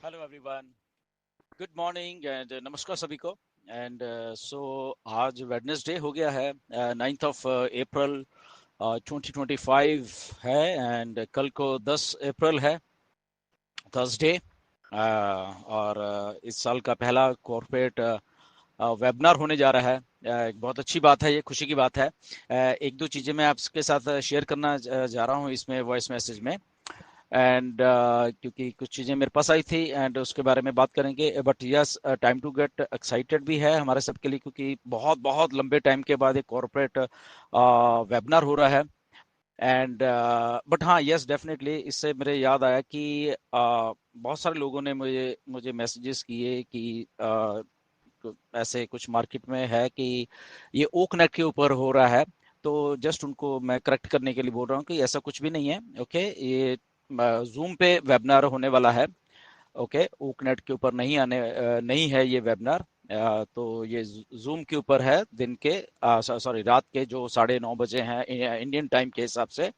Hello everyone, good morning and नमस्कार सभी को। एंड सो आज वेडनेसडे हो गया है, 9th ऑफ अप्रैल 2025 है। एंड कल को 10 अप्रैल है, थर्सडे। और इस साल का पहला कॉर्पोरेट वेबिनार होने जा रहा है। एक बहुत अच्छी बात है, ये खुशी की बात है। एक दो चीज़ें मैं आपके साथ शेयर करना जा रहा हूँ इसमें वॉइस मैसेज में। एंड क्योंकि कुछ चीज़ें मेरे पास आई थी एंड उसके बारे में बात करेंगे। But yes, time to get excited भी है हमारे सबके लिए, क्योंकि बहुत बहुत लंबे टाइम के बाद एक कॉर्पोरेट वेबिनार हो रहा है। एंड बट हाँ, यस डेफिनेटली इससे मेरे याद आया कि बहुत सारे लोगों ने मुझे मुझे मैसेजेस किए कि ऐसे कुछ मार्केट में है कि ये ओक नेट के ऊपर हो रहा है। तो जस्ट उनको मैं करेक्ट करने के लिए बोल रहा हूँ कि ऐसा कुछ भी नहीं है। ओके, ये जूम पे वेबिनार होने वाला है। ओके, ओकनेट के ऊपर नहीं है ये वेबिनार। तो ये जूम के ऊपर है, दिन के सॉरी रात के जो 9:30 बजे हैं इंडियन टाइम के हिसाब से।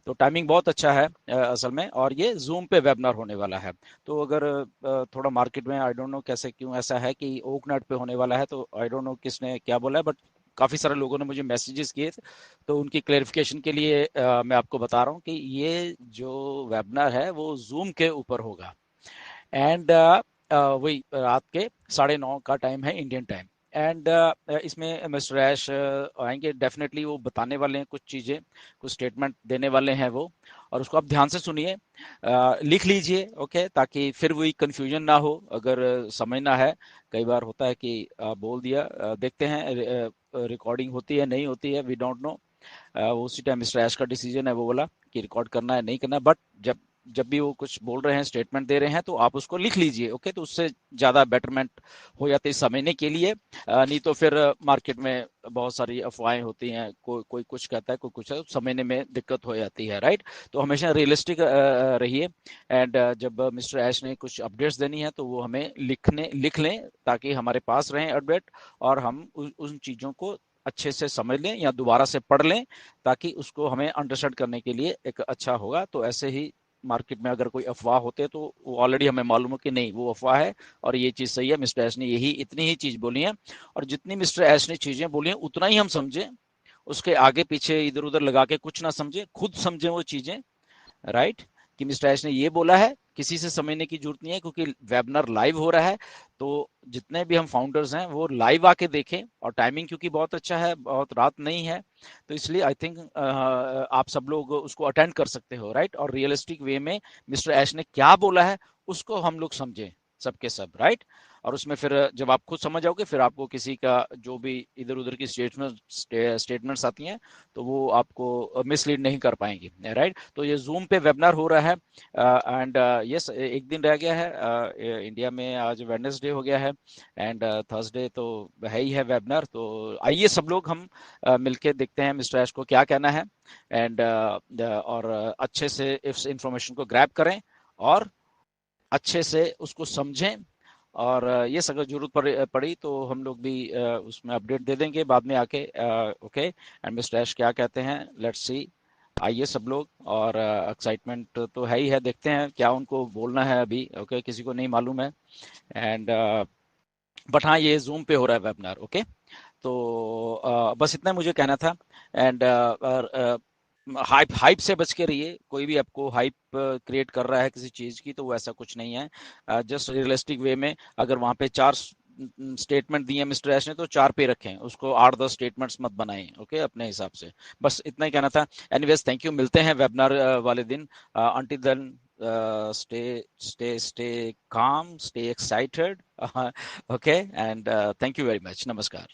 तो टाइमिंग बहुत अच्छा है असल में। और ये जूम पे वेबिनार होने वाला है। तो अगर थोड़ा मार्केट में आई डोंट नो कैसे क्यों ऐसा है कि ओकनेट पे होने वाला है, तो आई डोंट नो किसने क्या बोला है, बट काफ़ी सारे लोगों ने मुझे मैसेजेस किए थे। तो उनकी क्लेरिफिकेशन के लिए मैं आपको बता रहा हूँ कि ये जो वेबिनार है वो जूम के ऊपर होगा। एंड वही रात के 9:30 का टाइम है इंडियन टाइम। एंड इसमें मिस्टर ऐश आएंगे, डेफिनेटली वो बताने वाले हैं कुछ चीज़ें, कुछ स्टेटमेंट देने वाले हैं वो। और उसको आप ध्यान से सुनिए, लिख लीजिए। ओके, ताकि फिर वही कंफ्यूजन ना हो अगर समझना है। कई बार होता है कि बोल दिया, देखते हैं रिकॉर्डिंग होती है नहीं होती है, वी डोंट नो। उसी टाइम मिस्टर ऐश का डिसीजन है, वो बोला कि रिकॉर्ड करना है नहीं करना। बट जब जब भी वो कुछ बोल रहे हैं, स्टेटमेंट दे रहे हैं, तो आप उसको लिख लीजिए। ओके, तो उससे ज़्यादा बेटरमेंट हो जाती है समझने के लिए। नहीं तो फिर मार्केट में बहुत सारी अफवाहें होती हैं, कोई कोई कुछ कहता है, कोई कुछ है, समझने में दिक्कत हो जाती है, राइट। तो हमेशा रियलिस्टिक रहिए। एंड जब मिस्टर ऐश ने कुछ अपडेट्स देनी है तो वो हमें लिख लें, ताकि हमारे पास रहें अपडेट, और हम उन चीज़ों को अच्छे से समझ लें या दोबारा से पढ़ लें, ताकि उसको हमें अंडरस्टैंड करने के लिए एक अच्छा होगा। तो ऐसे ही मार्केट में अगर कोई अफवाह होते हैं तो वो ऑलरेडी हमें मालूम हो कि नहीं, वो अफवाह है और ये चीज़ सही है। मिस्टर एस ने यही इतनी ही चीज़ बोली है, और जितनी मिस्टर एस ने चीज़ें बोली हैं उतना ही हम समझें। उसके आगे पीछे इधर उधर लगा के कुछ ना समझें, खुद समझें वो चीज़ें, राइट। कि मिस्टर ऐश ने ये बोला है, किसी से समझने की जरूरत नहीं है, क्योंकि वेबिनार लाइव हो रहा है। तो जितने भी हम फाउंडर्स हैं वो लाइव आके देखें। और टाइमिंग क्योंकि बहुत अच्छा है, बहुत रात नहीं है, तो इसलिए आई थिंक आप सब लोग उसको अटेंड कर सकते हो, राइट। और रियलिस्टिक वे में मिस्टर ऐश ने क्या बोला है उसको हम लोग समझें, सबके सब, राइट। और उसमें फिर जब आप खुद समझ जाओगे, फिर आपको किसी का जो भी इधर उधर की स्टेटमेंट्स आती हैं, तो वो आपको मिसलीड नहीं कर पाएंगे, राइट। तो ये जूम पे वेबिनार हो रहा है। एंड यस, एक दिन रह गया है इंडिया में, आज वेडनेसडे हो गया है। एंड थर्सडे तो है ही है वेबिनार। तो आइए सब लोग हम मिलके देखते हैं मिस्टर ऐश को क्या कहना है। एंड और अच्छे से इस इंफॉर्मेशन को ग्रैब करें और अच्छे से उसको समझें। और ये अगर जरूरत पड़ी तो हम लोग भी उसमें अपडेट दे देंगे बाद में आके। ओके, एंड मिस्टर ऐश क्या कहते हैं, लेट्स सी। आइए सब लोग, और एक्साइटमेंट तो है ही है, देखते हैं क्या उनको बोलना है अभी। ओके, किसी को नहीं मालूम है। एंड बट हाँ, ये जूम पे हो रहा है वेबिनार। ओके, तो बस इतना मुझे कहना था। एंड हाइप हाइप से बच के रहिए। कोई भी आपको हाइप क्रिएट कर रहा है किसी चीज की, तो वो ऐसा कुछ नहीं है। जस्ट रियलिस्टिक वे में, अगर वहां पे 4 स्टेटमेंट दिए मिस्टर एस ने, तो 4 पे रखें उसको, 8-10 स्टेटमेंट्स मत बनाएं। ओके, अपने हिसाब से। बस इतना ही कहना था। एनीवेज, थैंक यू, मिलते हैं वेबिनार वाले दिन। Until then, stay calm, stay excited. Okay, and thank you very much, नमस्कार।